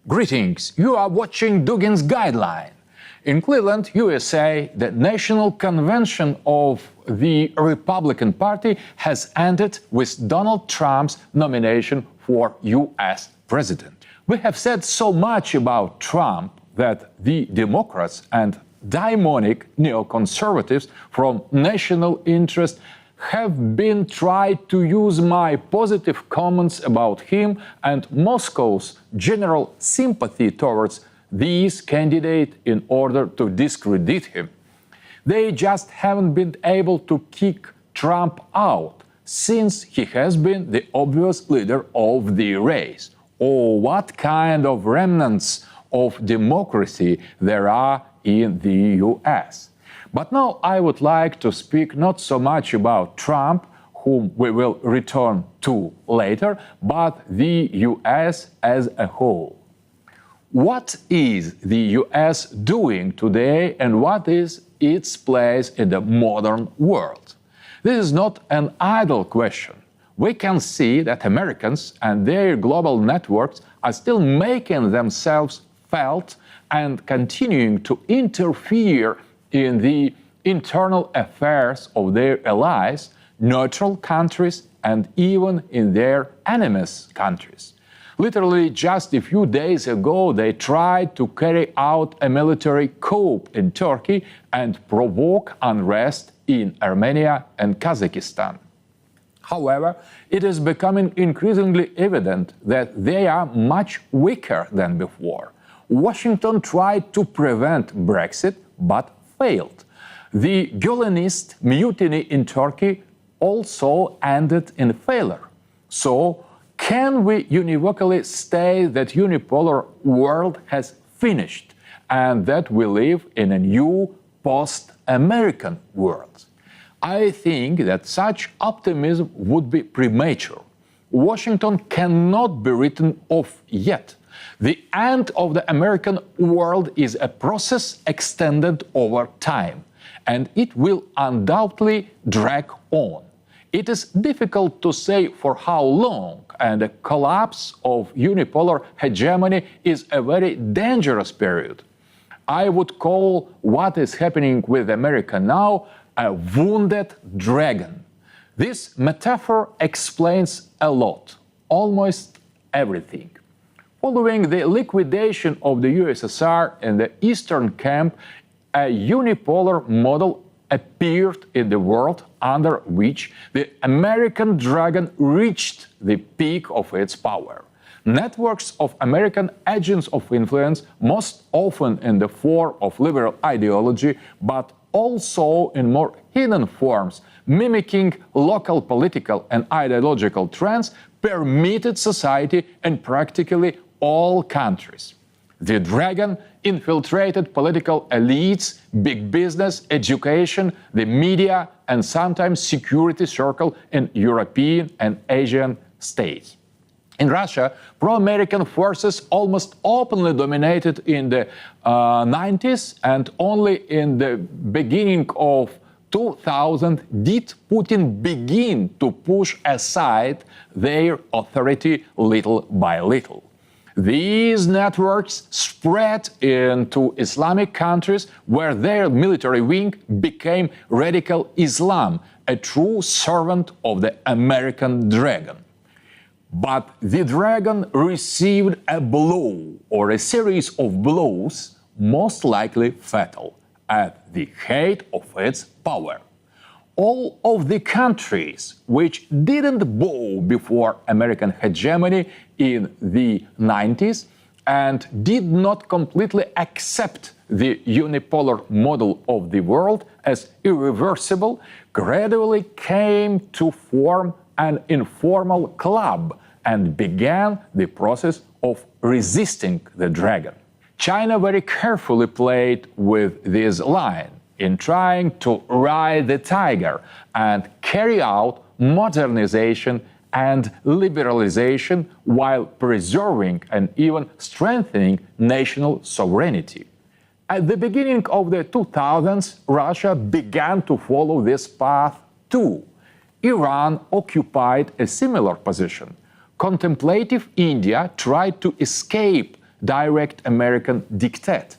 Greetings, you are watching Dugin's Guideline. In Cleveland, USA, the National Convention of the Republican Party has ended with Donald Trump's nomination for US President. We have said so much about Trump that the Democrats and demonic neoconservatives from national interest have been tried to use my positive comments about him and Moscow's general sympathy towards these candidates in order to discredit him. They just haven't been able to kick Trump out, since he has been the obvious leader of the race. Oh, what kind of remnants of democracy there are in the US. But now I would like to speak not so much about Trump, whom we will return to later, but the US as a whole. What is the US doing today and what is its place in the modern world? This is not an idle question. We can see that Americans and their global networks are still making themselves felt and continuing to interfere in the internal affairs of their allies, neutral countries, and even in their enemies' countries. Literally, just a few days ago, they tried to carry out a military coup in Turkey and provoke unrest in Armenia and Kazakhstan. However, it is becoming increasingly evident that they are much weaker than before. Washington tried to prevent Brexit, but failed. The Gülenist mutiny in Turkey also ended in failure. So, can we univocally state that unipolar world has finished and that we live in a new post-American world? I think that such optimism would be premature. Washington cannot be written off yet. The end of the American world is a process extended over time, and it will undoubtedly drag on. It is difficult to say for how long, and the collapse of unipolar hegemony is a very dangerous period. I would call what is happening with America now a wounded dragon. This metaphor explains a lot, almost everything. Following the liquidation of the USSR and the Eastern camp, a unipolar model appeared in the world under which the American dragon reached the peak of its power. Networks of American agents of influence, most often in the form of liberal ideology, but also in more hidden forms, mimicking local political and ideological trends, permeated society in practically all countries. The dragon infiltrated political elites, big business, education, the media, and sometimes security circle in European and Asian states. In Russia, pro-American forces almost openly dominated in the 90s, and only in the beginning of 2000 did Putin begin to push aside their authority little by little. These networks spread into Islamic countries where their military wing became radical Islam, a true servant of the American dragon. But the dragon received a blow or a series of blows, most likely fatal, at the height of its power. All of the countries which didn't bow before American hegemony in the 90s and did not completely accept the unipolar model of the world as irreversible gradually came to form an informal club and began the process of resisting the dragon. China very carefully played with this line in trying to ride the tiger and carry out modernization and liberalization while preserving and even strengthening national sovereignty. At the beginning of the 2000s, Russia began to follow this path too. Iran occupied a similar position. Contemplative India tried to escape direct American diktat.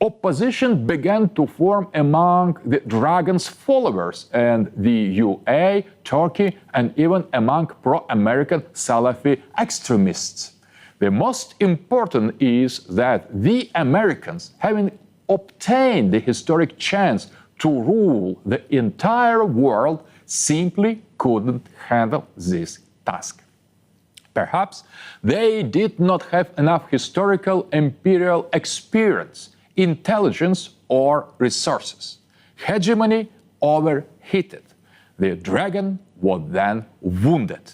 Opposition began to form among the Dragon's followers and the UAE, Turkey, and even among pro-American Salafi extremists. The most important is that the Americans, having obtained the historic chance to rule the entire world, simply couldn't handle this task. Perhaps they did not have enough historical imperial experience, intelligence, or resources. Hegemony overheated. The dragon was then wounded.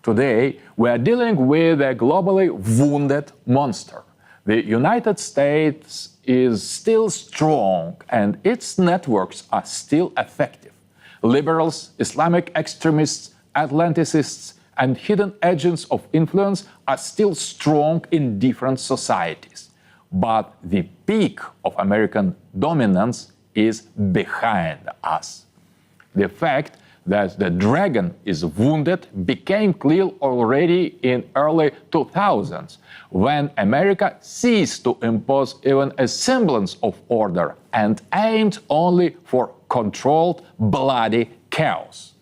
Today, we are dealing with a globally wounded monster. The United States is still strong and its networks are still effective. Liberals, Islamic extremists, Atlanticists, and hidden agents of influence are still strong in different societies. But the peak of American dominance is behind us. The fact that the dragon is wounded became clear already in early 2000s, when America ceased to impose even a semblance of order and aimed only for controlled, bloody chaos.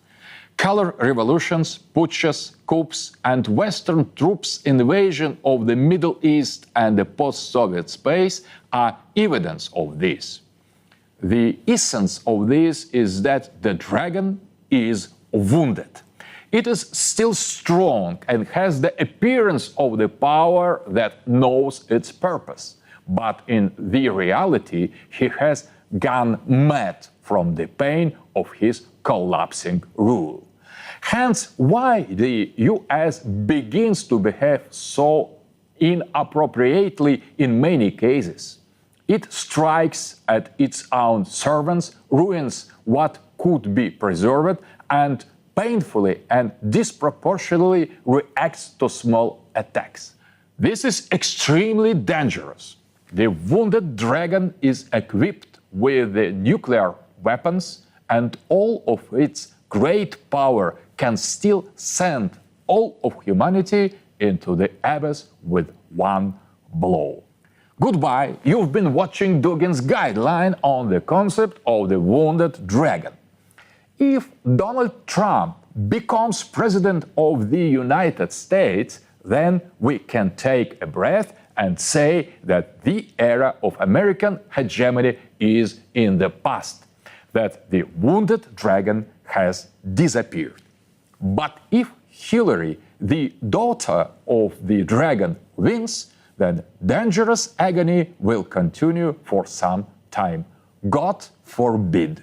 Color revolutions, putschs, coups, and Western troops' invasion of the Middle East and the post-Soviet space are evidence of this. The essence of this is that the dragon is wounded. It is still strong and has the appearance of the power that knows its purpose. But in the reality, he has gone mad from the pain of his collapsing rule. Hence, why the US begins to behave so inappropriately in many cases. It strikes at its own servants, ruins what could be preserved, and painfully and disproportionately reacts to small attacks. This is extremely dangerous. The wounded dragon is equipped with the nuclear weapons, and all of its great power can still send all of humanity into the abyss with one blow. Goodbye, you've been watching Dugin's Guideline on the concept of the wounded dragon. If Donald Trump becomes president of the United States, then we can take a breath and say that the era of American hegemony is in the past, that the wounded dragon has disappeared. But if Hillary, the daughter of the dragon, wins, then dangerous agony will continue for some time. God forbid.